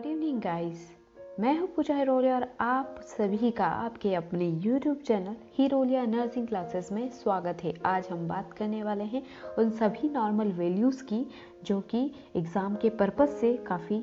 Good evening guys, मैं हूं पूजा हिरोलिया और आप सभी का आपके अपने YouTube चैनल हिरोलिया नर्सिंग क्लासेस में स्वागत है। आज हम बात करने वाले हैं उन सभी नॉर्मल वैल्यूज़ की जो कि एग्ज़ाम के पर्पस से काफ़ी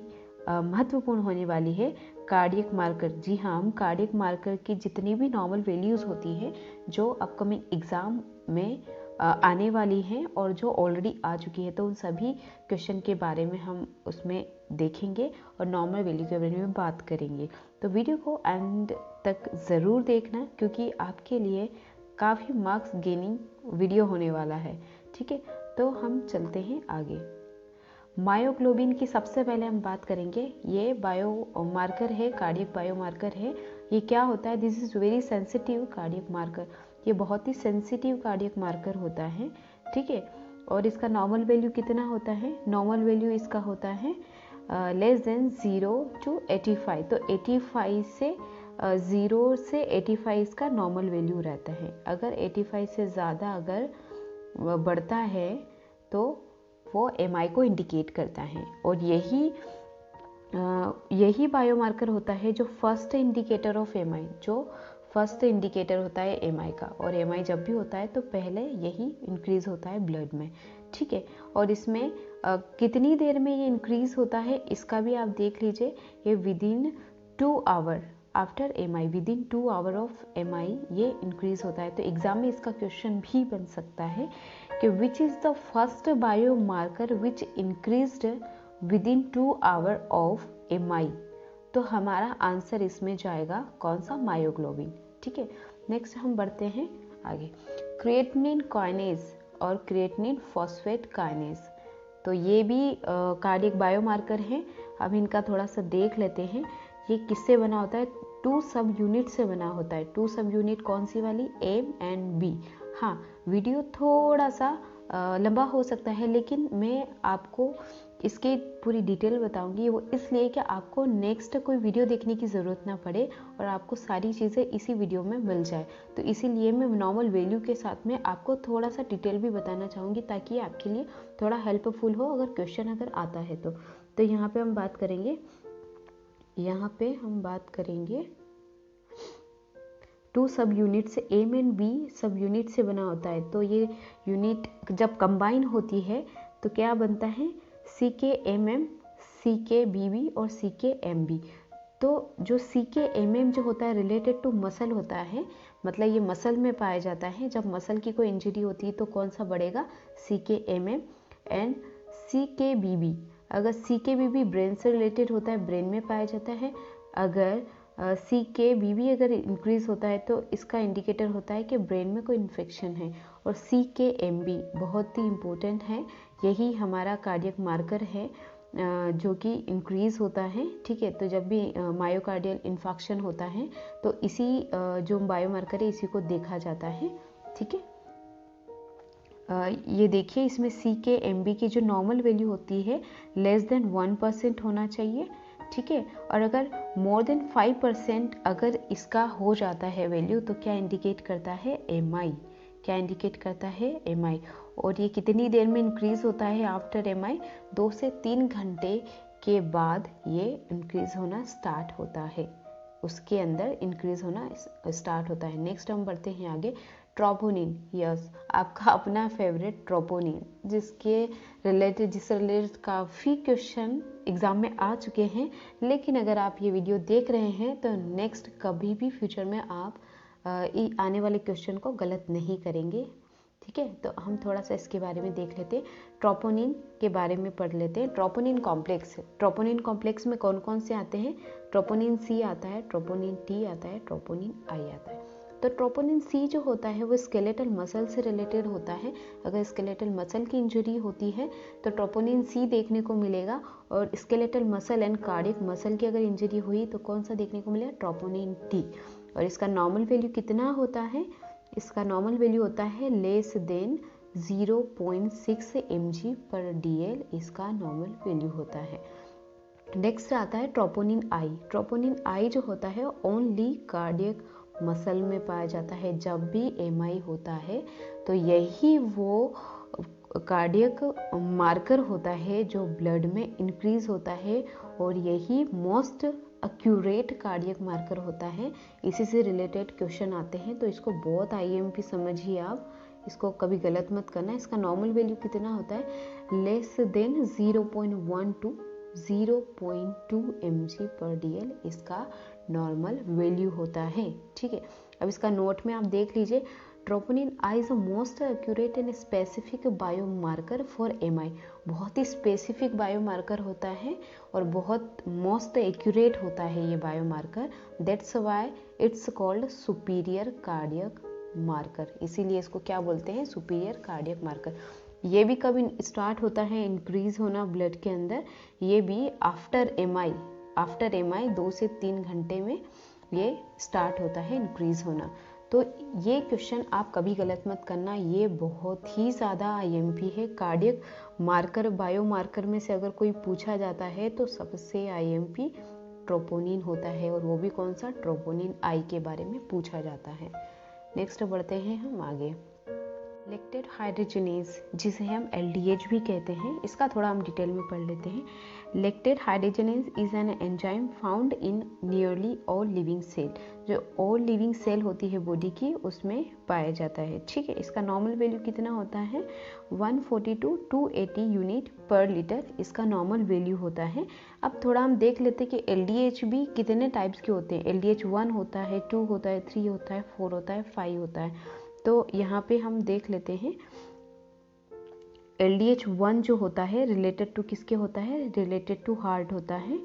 महत्वपूर्ण होने वाली है। कार्डियक मार्कर, जी हाँ, हम कार्डियक मार्कर की जितनी भी नॉर्मल वैल्यूज़ होती है जो अपकमिंग एग्ज़ाम में आने वाली हैं और जो ऑलरेडी आ चुकी है, तो उन सभी क्वेश्चन के बारे में हम उसमें देखेंगे और नॉर्मल वैल्यू के बारे में बात करेंगे। तो वीडियो को एंड तक ज़रूर देखना क्योंकि आपके लिए काफ़ी मार्क्स गेनिंग वीडियो होने वाला है। ठीक है, तो हम चलते हैं आगे। मायोग्लोबिन की सबसे पहले हम बात करेंगे। ये बायो मार्कर है, कार्डियक बायो मार्कर है। ये क्या होता है? This is very sensitive cardiac marker. ये बहुत ही सेंसिटिव कार्डियक मार्कर होता है। ठीक है, और इसका नॉर्मल वैल्यू कितना होता है? नॉर्मल वैल्यू इसका होता है लेस देन 0 to 85। तो 85 से 0 से 85 इसका नॉर्मल वैल्यू रहता है। अगर 85 से ज़्यादा अगर बढ़ता है तो वो एमआई को इंडिकेट करता है और यही बायोमार्कर होता है जो फर्स्ट इंडिकेटर ऑफ एमआई, जो फर्स्ट इंडिकेटर होता है एमआई का। और एमआई जब भी होता है तो पहले यही इंक्रीज होता है ब्लड में। ठीक है, और इसमें कितनी देर में ये इंक्रीज होता है इसका भी आप देख लीजिए। ये within 2 hour after MI, within 2 hour of MI ये इंक्रीज होता है। तो एग्जाम में इसका क्वेश्चन भी बन सकता है कि which is the first biomarker which increased within 2 hour of MI. तो हमारा आंसर इसमें जाएगा कौन सा? मायोग्लोबिन। ठीक है, नेक्स्ट हम बढ़ते हैं आगे। क्रिएटिनिन काइनेज और क्रिएटिनिन फॉस्फेट काइनेज, तो ये भी कार्डियक बायोमार्कर हैं। अब इनका थोड़ा सा देख लेते हैं। ये किससे बना होता है? 2 सब यूनिट से बना होता है। 2 सब यूनिट कौन सी वाली? M and B. हाँ, वीडियो थोड़ा सा लंबा हो सकता है लेकिन मैं आपको इसकी पूरी डिटेल बताऊंगी। वो इसलिए कि आपको नेक्स्ट कोई वीडियो देखने की ज़रूरत ना पड़े और आपको सारी चीज़ें इसी वीडियो में मिल जाए। तो इसीलिए मैं नॉर्मल वैल्यू के साथ में आपको थोड़ा सा डिटेल भी बताना चाहूँगी ताकि आपके लिए थोड़ा हेल्पफुल हो अगर क्वेश्चन अगर आता है तो यहाँ पे हम बात करेंगे। 2 सब यूनिट से M and B subunit से बना होता है। तो ये यूनिट जब कंबाइन होती है तो क्या बनता है? सी के एम एम, सी के बी बी और सी के एम बी। तो जो सी के एम एम जो होता है रिलेटेड टू मसल होता है, मतलब ये मसल में पाया जाता है। जब मसल की कोई इंजरी होती है तो कौन सा बढ़ेगा? सी के एम एम। एंड सी के बी बी, अगर सी के बी बी ब्रेन से रिलेटेड होता है, ब्रेन में पाया जाता है। अगर सी के बी बी अगर इंक्रीज होता है तो इसका इंडिकेटर होता है कि ब्रेन में कोई इन्फेक्शन है। और सी के एम बी बहुत ही इम्पोर्टेंट है, यही हमारा कार्डियक मार्कर है जो कि इंक्रीज होता है। ठीक है, तो जब भी मायोकार्डियल इन्फेक्शन होता है तो इसी जो बायोमार्कर है इसी को देखा जाता है। ठीक है, ये देखिए इसमें सी के एम बी की जो नॉर्मल वैल्यू होती है लेस देन 1% होना चाहिए। ठीक है, और अगर मोर देन 5% अगर इसका हो जाता है वैल्यू तो क्या इंडिकेट करता है? एमआई। क्या इंडिकेट करता है? एमआई। और ये कितनी देर में इंक्रीज होता है आफ्टर एमआई? 2 से 3 घंटे के बाद ये इंक्रीज होना स्टार्ट होता है, उसके अंदर इंक्रीज होना स्टार्ट होता है। नेक्स्ट हम बढ़ते हैं आगे। ट्रोपोनिन, यस, आपका अपना फेवरेट ट्रोपोनिन, जिससे रिलेटेड काफ़ी क्वेश्चन एग्जाम में आ चुके हैं। लेकिन अगर आप ये वीडियो देख रहे हैं तो नेक्स्ट कभी भी फ्यूचर में आप आने वाले क्वेश्चन को गलत नहीं करेंगे। ठीक है, तो हम थोड़ा सा इसके बारे में देख लेते हैं। ट्रोपोनिन के बारे में पढ़ लेते हैं। ट्रोपोनिन कॉम्प्लेक्स में कौन कौन से आते हैं? ट्रोपोनिन सी आता है, ट्रोपोनिन टी आता है, ट्रोपोनिन आई आता है। तो ट्रोपोनिन सी जो होता है वो स्केलेटल मसल से रिलेटेड होता है। अगर स्केलेटल मसल की इंजरी होती है तो ट्रोपोनिन सी देखने को मिलेगा। और skeletal muscle and cardiac muscle की अगर इंजरी हुई तो कौन सा देखने को मिलेगा? Troponin T. और इसका नॉर्मल वैल्यू कितना होता है? इसका नॉर्मल वैल्यू होता है लेस देन 0.6 mg/dl, इसका नॉर्मल वैल्यू होता है। नेक्स्ट आता है ट्रोपोनिन आई। ट्रोपोनिन आई जो होता है ओनली कार्डियक मसल में पाया जाता है। जब भी एमआई होता है तो यही वो कार्डियक मार्कर होता है जो ब्लड में इंक्रीज होता है और यही मोस्ट एक्यूरेट कार्डियक मार्कर होता है। इसी से रिलेटेड क्वेश्चन आते हैं, तो इसको बहुत IMP समझिए आप, इसको कभी गलत मत करना। इसका नॉर्मल वैल्यू कितना होता है, लेस देन 0.1 to 0.2 mg/dl इसका नॉर्मल वैल्यू होता है। ठीक है, अब इसका नोट में आप देख लीजिए, troponin I is a most accurate and specific biomarker for MI। बहुत ही स्पेसिफिक बायोमार्कर होता है और बहुत मोस्ट एक्यूरेट होता है ये biomarker. That's why it's called superior cardiac marker, इसीलिए इसको क्या बोलते हैं, सुपीरियर कार्डियक मार्कर। ये भी कब स्टार्ट होता है इंक्रीज होना ब्लड के अंदर, ये भी आफ्टर MI 2 से 3 घंटे में ये स्टार्ट होता है इंक्रीज होना। तो ये क्वेश्चन आप कभी गलत मत करना, ये बहुत ही ज़्यादा IMP है। कार्डियक मार्कर बायोमार्कर में से अगर कोई पूछा जाता है तो सबसे IMP ट्रोपोनिन होता है, और वो भी कौन सा, ट्रोपोनिन आई के बारे में पूछा जाता है। नेक्स्ट बढ़ते हैं हम आगे। लेक्टेड हाइड्रोजनेज, जिसे हम LDH भी कहते हैं, इसका थोड़ा हम डिटेल में पढ़ लेते हैं। Lactate hydrogenase is an enzyme found in nearly all living cell. जो ऑल लिविंग सेल होती है बॉडी की, उसमें पाया जाता है। ठीक है, इसका नॉर्मल वैल्यू कितना होता है, 140 to 280 यूनिट पर लीटर इसका नॉर्मल वैल्यू होता है। अब थोड़ा हम देख लेते हैं कि LDH भी कितने टाइप्स के होते हैं। LDH 1 होता है, 2 होता है, 3 होता है, 4 होता है, 5 होता है। तो यहाँ पे हम देख लेते हैं, LDH 1 जो होता है रिलेटेड टू किसके होता है, रिलेटेड टू हार्ट होता है।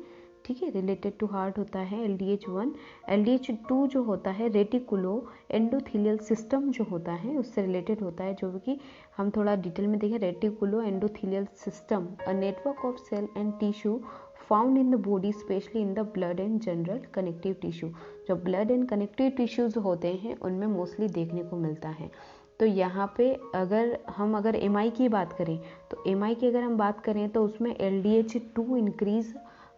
ठीक है, रिलेटेड टू हार्ट होता है LDH 1। LDH 2 जो होता है रेटिकुलो एंडोथेलियल सिस्टम जो होता है उससे रिलेटेड होता है, जो कि हम थोड़ा डिटेल में देखें। Reticulo endothelial system a network of cell and tissue found in the body specially in the blood and general connective tissue. जो ब्लड एंड कनेक्टिव टिश्यूज होते हैं उनमें मोस्टली देखने को मिलता है। तो यहाँ पे अगर MI की बात करें, तो MI की अगर हम बात करें तो उसमें LDH 2 इंक्रीज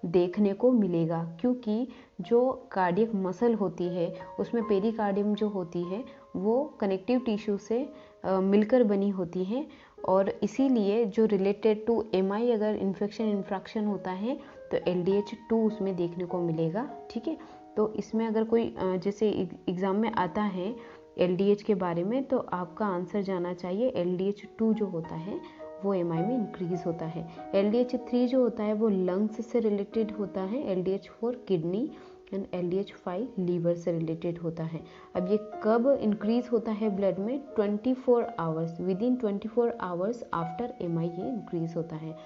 देखने को मिलेगा, क्योंकि जो कार्डियक मसल होती है उसमें पेरिकार्डियम जो होती है वो कनेक्टिव टिश्यू से मिलकर बनी होती है, और इसीलिए जो रिलेटेड टू MI अगर इन्फेक्शन होता है तो LDH 2 उसमें देखने को मिलेगा। ठीक है, तो इसमें अगर कोई जैसे एग्ज़ाम में आता है LDH के बारे में, तो आपका आंसर जाना चाहिए LDH 2 जो होता है वो MI में इंक्रीज होता है। LDH 3 जो होता है वो लंग्स से रिलेटेड होता है। LDH 4 kidney and LDH 5 liver से रिलेटेड होता है। अब ये कब इंक्रीज होता है ब्लड में, 24 hours, within 24 hours after MI ये इंक्रीज होता है।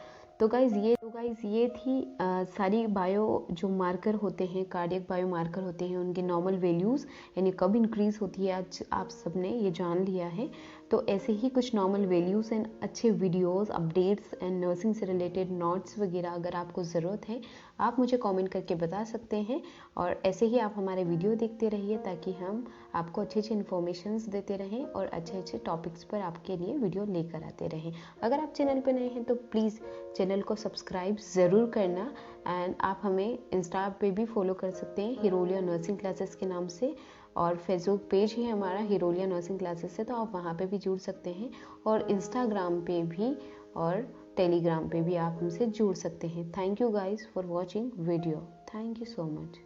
तो गाइज ये थी सारी बायो जो मार्कर होते हैं, कार्डियक बायो मार्कर होते हैं, उनके नॉर्मल वैल्यूज़ यानी कब इंक्रीज होती है, आज आप सबने ये जान लिया है। तो ऐसे ही कुछ नॉर्मल वैल्यूज़ एंड अच्छे वीडियोस, अपडेट्स एंड नर्सिंग से रिलेटेड नोट्स वगैरह अगर आपको ज़रूरत है, आप मुझे कमेंट करके बता सकते हैं। और ऐसे ही आप हमारे वीडियो देखते रहिए ताकि हम आपको अच्छे अच्छे इन्फॉर्मेशंस देते रहें और अच्छे अच्छे टॉपिक्स पर आपके लिए वीडियो लेकर आते रहें। अगर आप चैनल पर नए हैं तो प्लीज़ चैनल को सब्सक्राइब ज़रूर करना, एंड आप हमें इंस्टा पे भी फॉलो कर सकते हैं हिरोलिया नर्सिंग क्लासेस के नाम से, और फेसबुक पेज है हमारा हिरोलिया नर्सिंग क्लासेस से, तो आप वहाँ पे भी जुड़ सकते हैं, और इंस्टाग्राम पे भी और टेलीग्राम पे भी आप हमसे जुड़ सकते हैं। Thank you guys for watching video, thank you so much.